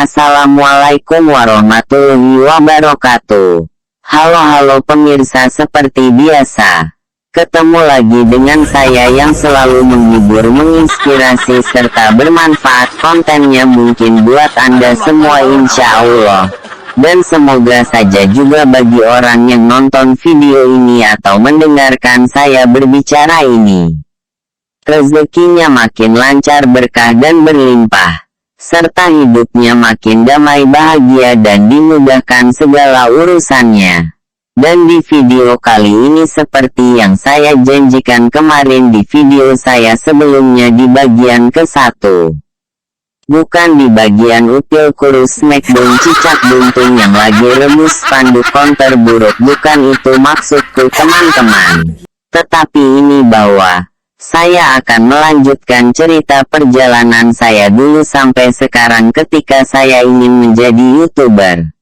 Assalamualaikum warahmatullahi wabarakatuh. Halo pemirsa, seperti biasa ketemu lagi dengan saya yang selalu menghibur, menginspirasi, serta bermanfaat. Kontennya mungkin buat Anda semua insya Allah. Dan semoga saja juga bagi orang yang nonton video ini atau mendengarkan saya berbicara ini, rezekinya makin lancar, berkah dan berlimpah, serta hidupnya makin damai, bahagia dan dimudahkan segala urusannya. Dan di video kali ini seperti yang saya janjikan kemarin di video saya sebelumnya di bagian ke-1, bukan di bagian upil kurus smackdown cicak buntung yang lagi rebus spanduk counter buruk, bukan itu maksudku teman-teman. Tetapi ini bahwa saya akan melanjutkan cerita perjalanan saya dulu sampai sekarang ketika saya ingin menjadi YouTuber.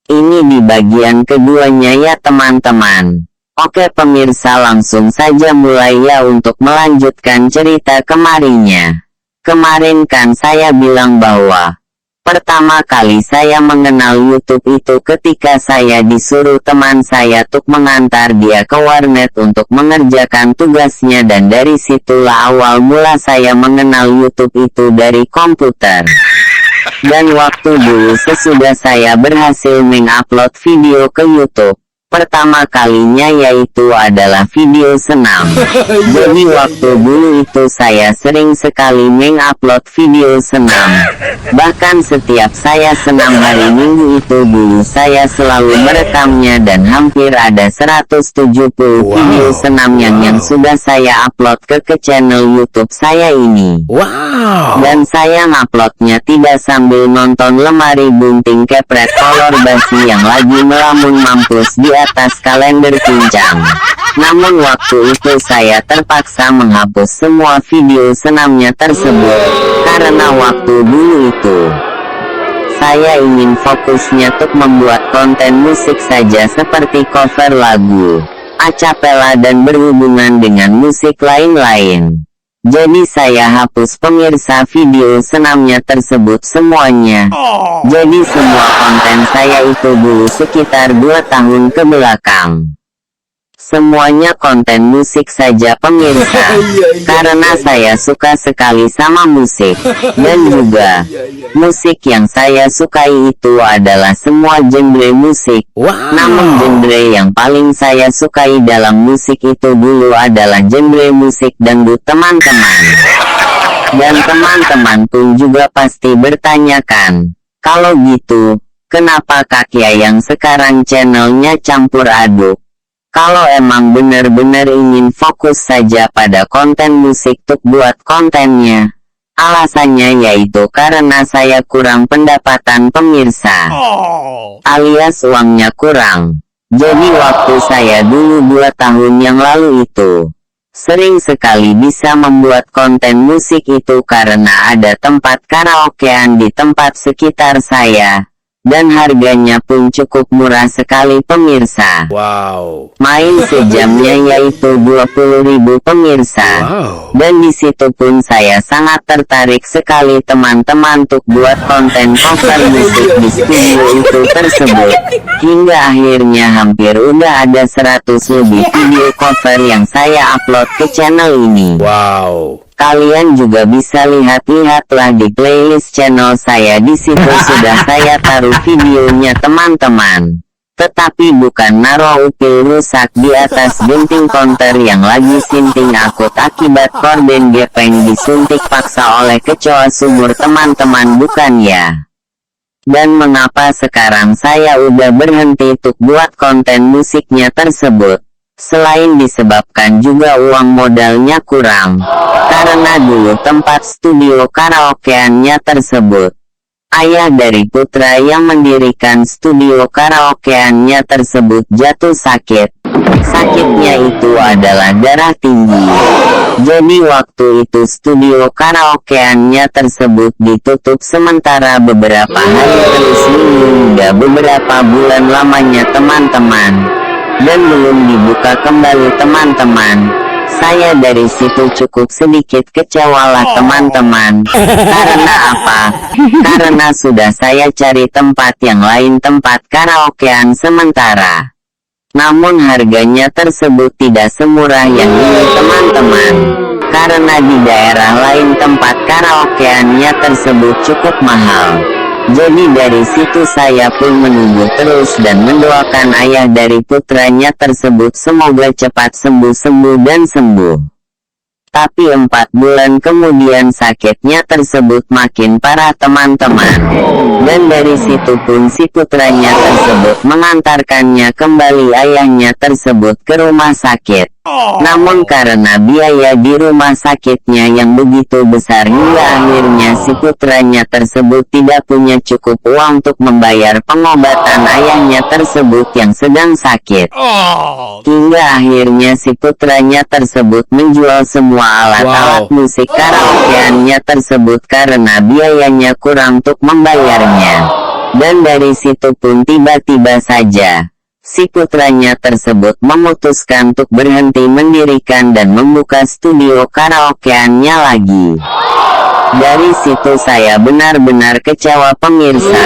Ini di bagian keduanya ya teman-teman. Oke pemirsa, langsung saja mulai ya untuk melanjutkan cerita kemarinnya. Kemarin kan saya bilang bahwa pertama kali saya mengenal YouTube itu ketika saya disuruh teman saya untuk mengantar dia ke warnet untuk mengerjakan tugasnya, dan dari situlah awal mula saya mengenal YouTube itu dari komputer. Dan waktu dulu sesudah saya berhasil mengupload video ke YouTube, pertama kalinya yaitu adalah video senam. Jadi waktu dulu itu saya sering sekali mengupload video senam. Bahkan setiap saya senam hari Minggu itu dulu saya selalu merekamnya, dan hampir ada 170 video senam yang sudah saya upload ke channel YouTube saya ini. Dan saya nguploadnya tidak sambil nonton lemari bunting kepret kolor basi yang lagi melamun mampus di atas kalender pincang. Namun waktu itu saya terpaksa menghapus semua video senamnya tersebut, karena waktu dulu itu saya ingin fokusnya untuk membuat konten musik saja seperti cover lagu, acapella dan berhubungan dengan musik lain-lain. Jadi saya hapus pemirsa video senamnya tersebut semuanya. Jadi semua konten saya itu dulu sekitar 2 tahun ke belakang, semuanya konten musik saja pemirsa. Karena saya suka sekali sama musik. Dan juga musik yang saya sukai itu adalah semua genre musik. Namun genre yang paling saya sukai dalam musik itu dulu adalah genre musik dangdut teman-teman. Dan teman-teman pun juga pasti bertanyakan, kalau gitu kenapa Kak Yayang sekarang channelnya campur aduk? Kalau emang bener-bener ingin fokus saja pada konten musik untuk buat kontennya. Alasannya yaitu karena saya kurang pendapatan pemirsa, alias uangnya kurang. Jadi waktu saya dulu 2 tahun yang lalu itu sering sekali bisa membuat konten musik itu karena ada tempat karaokean di tempat sekitar saya. Dan harganya pun cukup murah sekali pemirsa. Main sejamnya yaitu 20.000 pemirsa. Dan disitu pun saya sangat tertarik sekali teman-teman untuk buat konten cover musik di studio itu tersebut. Hingga akhirnya hampir udah ada 100 lebih video cover yang saya upload ke channel ini. Kalian juga bisa lihat-lihatlah di playlist channel saya, di situ sudah saya taruh videonya teman-teman. Tetapi bukan naruh upil rusak di atas gunting counter yang lagi sinting akut akibat korden gepeng disuntik paksa oleh kecoa sumur teman-teman, bukan ya. Dan mengapa sekarang saya udah berhenti untuk buat konten musiknya tersebut? Selain disebabkan juga uang modalnya kurang, karena dulu tempat studio karaokeannya tersebut, ayah dari putra yang mendirikan studio karaokeannya tersebut jatuh sakit. Sakitnya itu adalah darah tinggi. Jadi waktu itu studio karaokeannya tersebut ditutup sementara beberapa hari, terus hingga beberapa bulan lamanya teman-teman. Dan belum dibuka kembali teman-teman. Saya dari situ cukup sedikit kecewa lah teman-teman. Karena apa? Karena sudah saya cari tempat yang lain, tempat karaokean sementara. Namun harganya tersebut tidak semurah yang ini teman-teman. Karena di daerah lain tempat karaokeannya tersebut cukup mahal. Jadi dari situ saya pun menunggu terus dan mendoakan ayah dari putranya tersebut semoga cepat sembuh dan sembuh. Tapi 4 bulan kemudian sakitnya tersebut makin parah teman-teman. Dan dari situ pun si putranya tersebut mengantarkannya kembali ayahnya tersebut ke rumah sakit. Namun karena biaya di rumah sakitnya yang begitu besar hingga akhirnya si putranya tersebut tidak punya cukup uang untuk membayar pengobatan ayahnya tersebut yang sedang sakit. Hingga akhirnya si putranya tersebut menjual semua alat-alat musik karaokeannya tersebut karena biayanya kurang untuk membayarnya. Dan dari situ pun tiba-tiba saja si putranya tersebut memutuskan untuk berhenti mendirikan dan membuka studio karaokeannya lagi. Dari situ saya benar-benar kecewa pemirsa.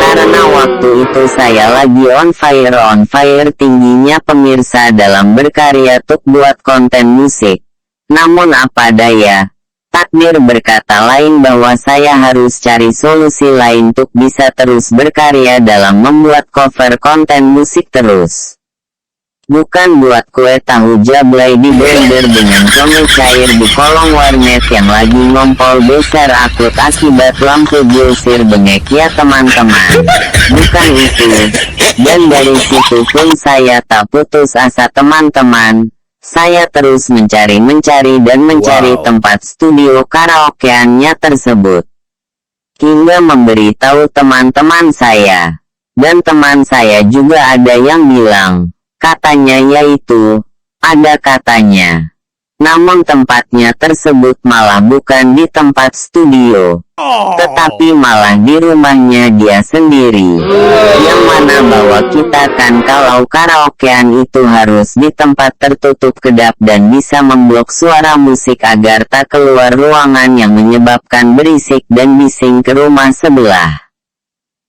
Karena waktu itu saya lagi on fire tingginya pemirsa dalam berkarya untuk buat konten musik. Namun apa daya, takdir berkata lain bahwa saya harus cari solusi lain untuk bisa terus berkarya dalam membuat cover konten musik terus. Bukan buat kue tahu jablay di blender dengan comel cair di kolong warnet yang lagi ngompol besar akut akibat lampu diusir bengek ya teman-teman. Bukan itu. Dan dari situ pun saya tak putus asa teman-teman. Saya terus mencari dan mencari tempat studio karaokeannya tersebut. Hingga memberitahu teman-teman saya. Dan teman saya juga ada yang bilang, katanya yaitu, ada katanya. Namun tempatnya tersebut malah bukan di tempat studio. Tetapi malah di rumahnya dia sendiri. Yang mana bahwa kita kan kalau karaokean itu harus di tempat tertutup kedap dan bisa memblok suara musik agar tak keluar ruangan yang menyebabkan berisik dan bising ke rumah sebelah.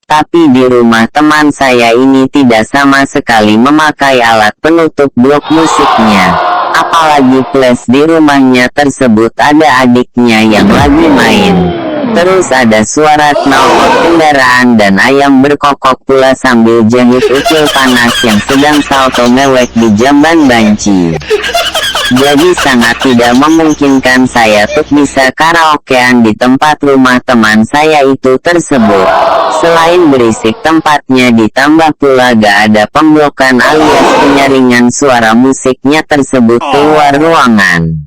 Tapi di rumah teman saya ini tidak sama sekali memakai alat penutup blok musiknya. Apalagi plus di rumahnya tersebut ada adiknya yang lagi main. Terus ada suara knalpot kendaraan dan ayam berkokok pula sambil jahit ucil panas yang sedang salto mewek di jamban banci. Jadi sangat tidak memungkinkan saya untuk bisa karaokean di tempat rumah teman saya itu tersebut. Selain berisik tempatnya ditambah pula gak ada pemblokan alias penyaringan suara musiknya tersebut keluar ruangan.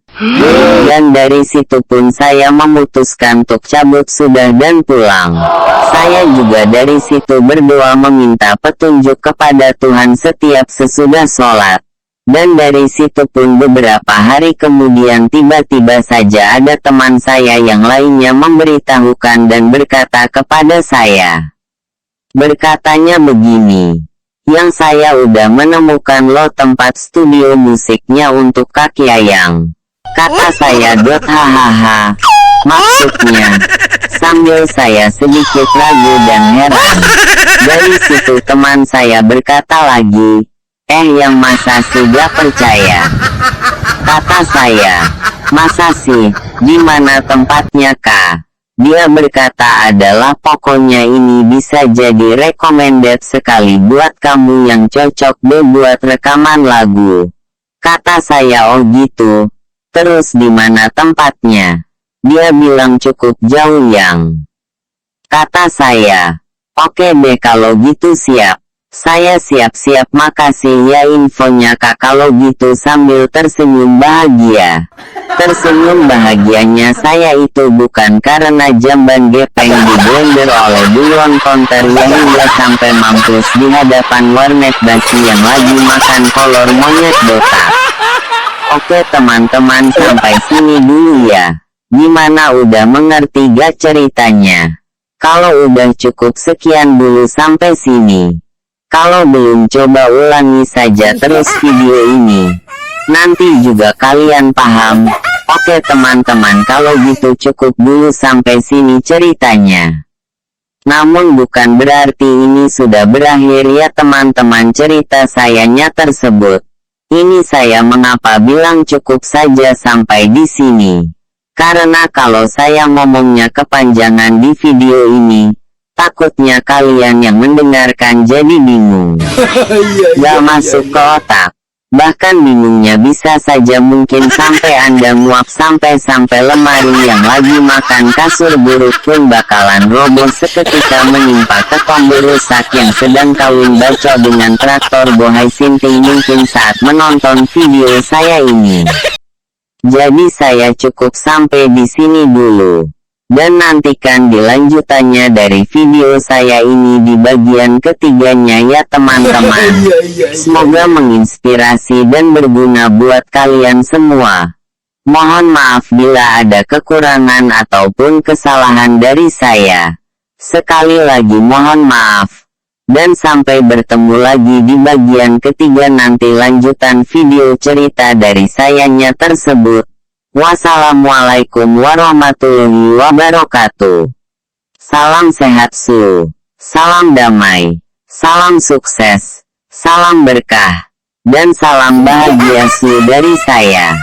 Dan dari situ pun saya memutuskan untuk cabut sudah dan pulang. Saya juga dari situ berdoa meminta petunjuk kepada Tuhan setiap sesudah sholat. Dan dari situ pun beberapa hari kemudian tiba-tiba saja ada teman saya yang lainnya memberitahukan dan berkata kepada saya. Berkatanya begini. Yang saya udah menemukan loh tempat studio musiknya untuk kaki ayang. Kata saya hahaha. Maksudnya, sambil saya sedikit ragu dan heran. Dari situ teman saya berkata lagi, yang masa sih gak percaya? Kata saya, masa sih, di mana tempatnya kak? Dia berkata adalah pokoknya ini bisa jadi recommended sekali buat kamu yang cocok deh buat rekaman lagu. Kata saya oh gitu. Terus di mana tempatnya? Dia bilang cukup jauh yang. Kata saya, oke deh kalau gitu siap. Saya siap-siap makasih ya infonya kak kalau gitu sambil tersenyum bahagia. Tersenyum bahagianya saya itu bukan karena jamban gepeng di blender oleh buruan konter yang hingga sampai mampus di hadapan warnet basi yang lagi makan kolor monyet botak. Oke teman-teman sampai sini dulu ya. Gimana udah mengerti gak ceritanya? Kalau udah cukup sekian dulu sampai sini. Kalau belum coba ulangi saja terus video ini. Nanti juga kalian paham. Oke teman-teman, kalau gitu cukup dulu sampai sini ceritanya. Namun bukan berarti ini sudah berakhir ya teman-teman cerita sayanya tersebut. Ini saya mengapa bilang cukup saja sampai di sini. Karena kalau saya ngomongnya kepanjangan di video ini, takutnya kalian yang mendengarkan jadi bingung. Gak masuk ke otak. Bahkan bingungnya bisa saja mungkin sampai Anda nguap sampai lemari yang lagi makan kasur buruk pun bakalan roboh seketika menimpa ke tombol rusak yang sedang kawin baco dengan traktor bohai sinting mungkin saat menonton video saya ini. Jadi saya cukup sampai di sini dulu. Dan nantikan dilanjutannya dari video saya ini di bagian ketiganya ya teman-teman. Semoga menginspirasi dan berguna buat kalian semua. Mohon maaf bila ada kekurangan ataupun kesalahan dari saya. Sekali lagi mohon maaf. Dan sampai bertemu lagi di bagian ketiga nanti lanjutan video cerita dari sayanya tersebut. Wassalamualaikum warahmatullahi wabarakatuh. Salam sehat salam damai, salam sukses, salam berkah, dan salam bahagia dari saya.